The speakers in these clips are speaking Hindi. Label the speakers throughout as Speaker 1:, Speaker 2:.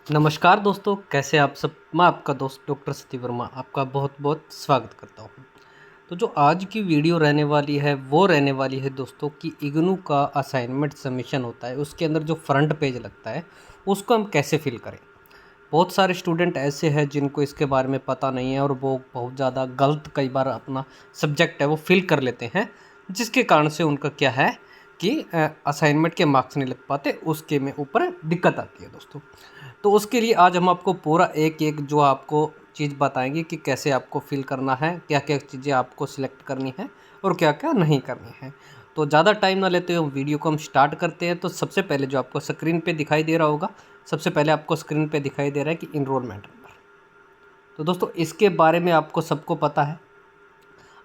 Speaker 1: नमस्कार दोस्तों, कैसे आप सब। मैं आपका दोस्त डॉक्टर सती वर्मा आपका बहुत बहुत स्वागत करता हूँ। तो जो आज की वीडियो रहने वाली है वो रहने वाली है दोस्तों कि इग्नू का असाइनमेंट सबमिशन होता है, उसके अंदर जो फ्रंट पेज लगता है उसको हम कैसे फिल करें। बहुत सारे स्टूडेंट ऐसे हैं जिनको इसके बारे में पता नहीं है और वो बहुत ज़्यादा गलत कई बार अपना सब्जेक्ट है वो फिल कर लेते हैं, जिसके कारण से उनका क्या है कि असाइनमेंट के मार्क्स नहीं लग पाते, उसके में ऊपर दिक्कत आती है दोस्तों। तो उसके लिए आज हम आपको पूरा एक एक जो आपको चीज़ बताएंगे कि कैसे आपको फिल करना है, क्या क्या चीज़ें आपको सिलेक्ट करनी है और क्या क्या नहीं करनी है। तो ज़्यादा टाइम ना लेते हुए वीडियो को हम स्टार्ट करते हैं। तो सबसे पहले जो आपको स्क्रीन पे दिखाई दे रहा होगा, सबसे पहले आपको स्क्रीन पे दिखाई दे रहा है कि इनरोलमेंट नंबर। तो दोस्तों इसके बारे में आपको सबको पता है,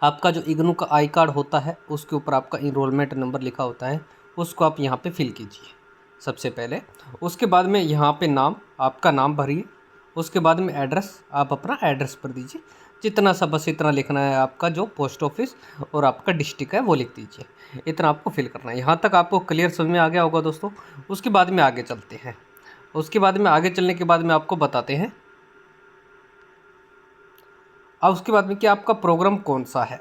Speaker 1: आपका जो इग्नू का आई कार्ड होता है उसके ऊपर आपका इनरोलमेंट नंबर लिखा होता है, उसको आप यहाँ पे फिल कीजिए सबसे पहले। उसके बाद में यहाँ पे नाम, आपका नाम भरिए। उसके बाद में एड्रेस, आप अपना एड्रेस भर दीजिए, जितना सा बस इतना लिखना है। आपका जो पोस्ट ऑफिस और आपका डिस्ट्रिक्ट है वो लिख दीजिए, इतना आपको फिल करना है। यहाँ तक आपको क्लियर समझ में आ गया होगा दोस्तों। उसके बाद में आगे चलते हैं। उसके बाद में आगे चलने के बाद में आपको बताते हैं अब उसके बाद में कि आपका प्रोग्राम कौन सा है,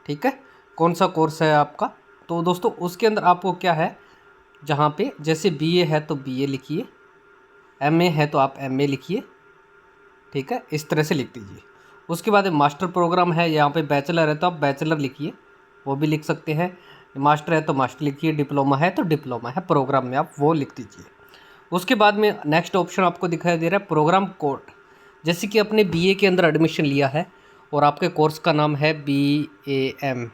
Speaker 1: ठीक है, कौन सा कोर्स है आपका। तो दोस्तों उसके अंदर आपको क्या है, जहाँ पे जैसे बीए है तो बीए लिखिए, एमए है तो आप एमए लिखिए, ठीक है, इस तरह से लिख दीजिए। उसके बाद मास्टर प्रोग्राम है, यहाँ पे बैचलर है तो आप बैचलर लिखिए, वो भी लिख सकते हैं। मास्टर है तो मास्टर लिखिए, डिप्लोमा है तो डिप्लोमा है, प्रोग्राम में आप वो लिख दीजिए। उसके बाद में नेक्स्ट ऑप्शन आपको दिखाई दे रहा है प्रोग्राम कोड। जैसे कि आपने बीए के अंदर एडमिशन लिया है और आपके कोर्स का नाम है BAM,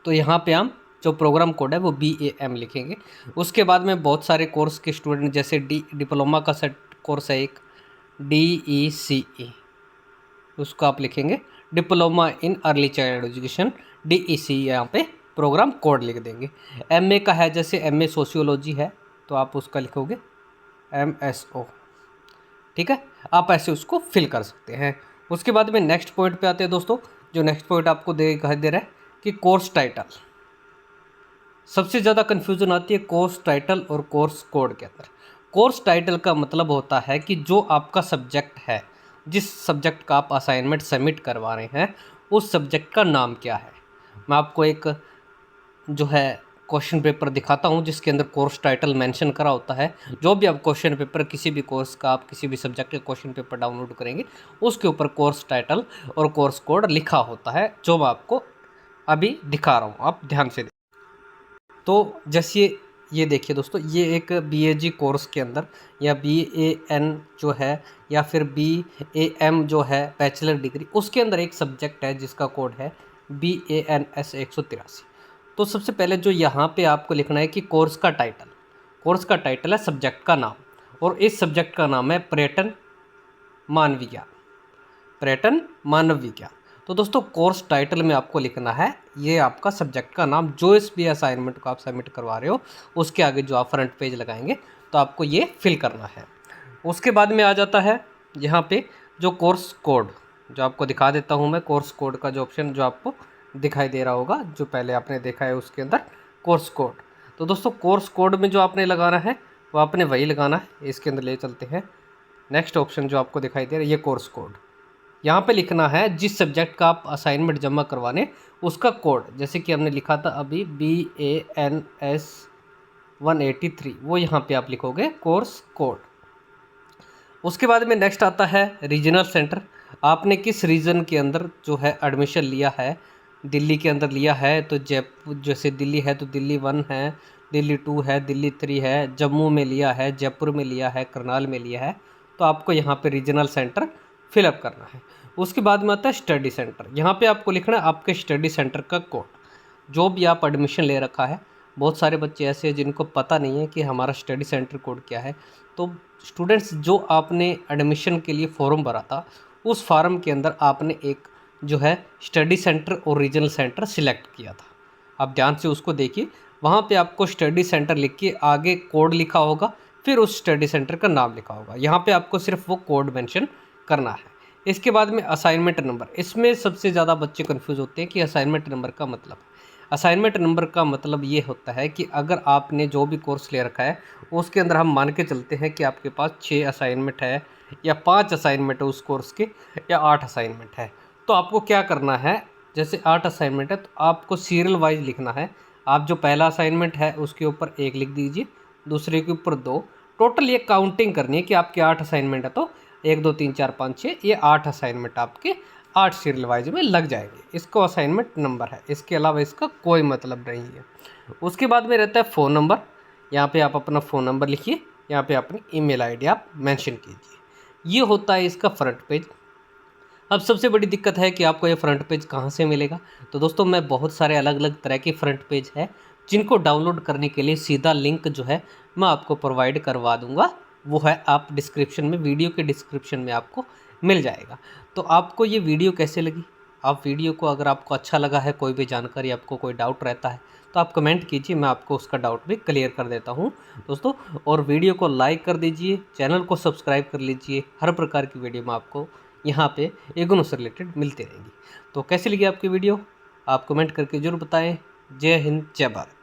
Speaker 1: तो यहाँ पे हम जो प्रोग्राम कोड है वो BAM लिखेंगे। उसके बाद में बहुत सारे कोर्स के स्टूडेंट, जैसे डिप्लोमा का सेट कोर्स है एक DECE, उसको आप लिखेंगे diploma in early child education, DECE, यहाँ पे प्रोग्राम कोड लिख देंगे। MA का है, जैसे MA सोशियोलॉजी है तो आप उसका लिखोगे MSO, ठीक है, आप ऐसे उसको फिल कर सकते हैं। उसके बाद में नेक्स्ट पॉइंट पे आते हैं दोस्तों। जो नेक्स्ट पॉइंट आपको दिखाई दे रहा है कि कोर्स टाइटल। सबसे ज़्यादा कन्फ्यूज़न आती है कोर्स टाइटल और कोर्स कोड के अंदर। कोर्स टाइटल का मतलब होता है कि जो आपका सब्जेक्ट है, जिस सब्जेक्ट का आप असाइनमेंट सबमिट करवा रहे हैं, उस सब्जेक्ट का नाम क्या है। मैं आपको एक जो है क्वेश्चन पेपर दिखाता हूँ जिसके अंदर कोर्स टाइटल मेंशन करा होता है। जो भी आप क्वेश्चन पेपर किसी भी कोर्स का, आप किसी भी सब्जेक्ट का क्वेश्चन पेपर डाउनलोड करेंगे, उसके ऊपर कोर्स टाइटल और कोर्स कोड लिखा होता है, जो मैं आपको अभी दिखा रहा हूँ, आप ध्यान से। तो जैसे ये देखिए दोस्तों, ये एक BAG कोर्स के अंदर या BAN जो है या फिर BAM जो है बैचलर डिग्री, उसके अंदर एक सब्जेक्ट है जिसका कोड है BANS 183। तो सबसे पहले जो यहाँ पे आपको लिखना है कि कोर्स का टाइटल, कोर्स का टाइटल है सब्जेक्ट का नाम, और इस सब्जेक्ट का नाम है पर्यटन मानव विज्ञान, पर्यटन मानव विज्ञान। तो दोस्तों कोर्स टाइटल में आपको लिखना है ये आपका सब्जेक्ट का नाम, जो इस भी असाइनमेंट को आप सबमिट करवा रहे हो उसके आगे जो आप फ्रंट पेज लगाएंगे तो आपको ये फिल करना है। उसके बाद में आ जाता है यहाँ पे जो कोर्स कोड, जो आपको दिखा देता हूँ मैं। कोर्स कोड का जो ऑप्शन जो आपको दिखाई दे रहा होगा, जो पहले आपने देखा है उसके अंदर कोर्स कोड। तो दोस्तों कोर्स कोड में जो आपने लगाना है वो आपने वही लगाना है। इसके अंदर ले चलते हैं। नेक्स्ट ऑप्शन जो आपको दिखाई दे रहा है ये कोर्स कोड, यहाँ पे लिखना है जिस सब्जेक्ट का आप असाइनमेंट जमा करवाने उसका कोड। जैसे कि हमने लिखा था अभी BANS 183, वो यहाँ पे आप लिखोगे कोर्स कोड। उसके बाद में नेक्स्ट आता है रीजनल सेंटर। आपने किस रीजन के अंदर जो है एडमिशन लिया है, दिल्ली के अंदर लिया है तो जयपुर, जैसे दिल्ली है तो दिल्ली 1 है, दिल्ली 2 है, दिल्ली 3 है, जम्मू में लिया है, जयपुर में लिया है, करनाल में लिया है, तो आपको यहाँ पे रीजनल सेंटर फिलअप करना है। उसके बाद में आता है स्टडी सेंटर। यहाँ पे आपको लिखना है आपके स्टडी सेंटर का कोड, जो भी आप एडमिशन ले रखा है। बहुत सारे बच्चे ऐसे हैं जिनको पता नहीं है कि हमारा स्टडी सेंटर कोड क्या है। तो स्टूडेंट्स, जो आपने एडमिशन के लिए फॉर्म भरा था उस फॉर्म के अंदर आपने एक जो है स्टडी सेंटर और रीजनल सेंटर सिलेक्ट किया था, आप ध्यान से उसको देखिए। वहाँ पे आपको स्टडी सेंटर लिख के आगे कोड लिखा होगा, फिर उस स्टडी सेंटर का नाम लिखा होगा। यहाँ पे आपको सिर्फ वो कोड मेंशन करना है। इसके बाद में असाइनमेंट नंबर, इसमें सबसे ज़्यादा बच्चे कंफ्यूज होते हैं कि असाइनमेंट नंबर का मतलब। असाइनमेंट नंबर का मतलब ये होता है कि अगर आपने जो भी कोर्स ले रखा है उसके अंदर हम मान के चलते हैं कि आपके पास 6 असाइनमेंट है या 5 असाइनमेंट है उस कोर्स के, या 8 असाइनमेंट है, तो आपको क्या करना है, जैसे 8 असाइनमेंट है तो आपको सीरियल वाइज लिखना है। आप जो पहला असाइनमेंट है उसके ऊपर 1 लिख दीजिए, दूसरे के ऊपर 2, टोटल ये काउंटिंग करनी है कि आपके 8 असाइनमेंट है तो 1 2 3 4 5 6, ये 8 असाइनमेंट आपके 8 सीरियल वाइज में लग जाएंगे। इसको असाइनमेंट नंबर है, इसके अलावा इसका कोई मतलब नहीं है। उसके बाद में रहता है फ़ोन नंबर। यहाँ पे आप अपना फ़ोन नंबर लिखिए, यहाँ पे अपनी ईमेल आईडी आप मेंशन कीजिए। ये होता है इसका फ्रंट पेज। अब सबसे बड़ी दिक्कत है कि आपको ये फ्रंट पेज कहाँ से मिलेगा। तो दोस्तों मैं बहुत सारे अलग अलग तरह के फ्रंट पेज है जिनको डाउनलोड करने के लिए सीधा लिंक जो है मैं आपको प्रोवाइड करवा दूंगा। वो है आप डिस्क्रिप्शन में, वीडियो के डिस्क्रिप्शन में आपको मिल जाएगा। तो आपको ये वीडियो कैसे लगी, आप वीडियो को अगर आपको अच्छा लगा है, कोई भी जानकारी आपको कोई डाउट रहता है तो आप कमेंट कीजिए, मैं आपको उसका डाउट भी क्लियर कर देता हूँ दोस्तों। और वीडियो को लाइक कर दीजिए, चैनल को सब्सक्राइब कर लीजिए। हर प्रकार की वीडियो में आपको यहाँ पे इग्नू से रिलेटेड मिलती रहेंगी। तो कैसी लगी आपकी वीडियो आप कमेंट करके जरूर बताएं। जय हिंद, जय भारत।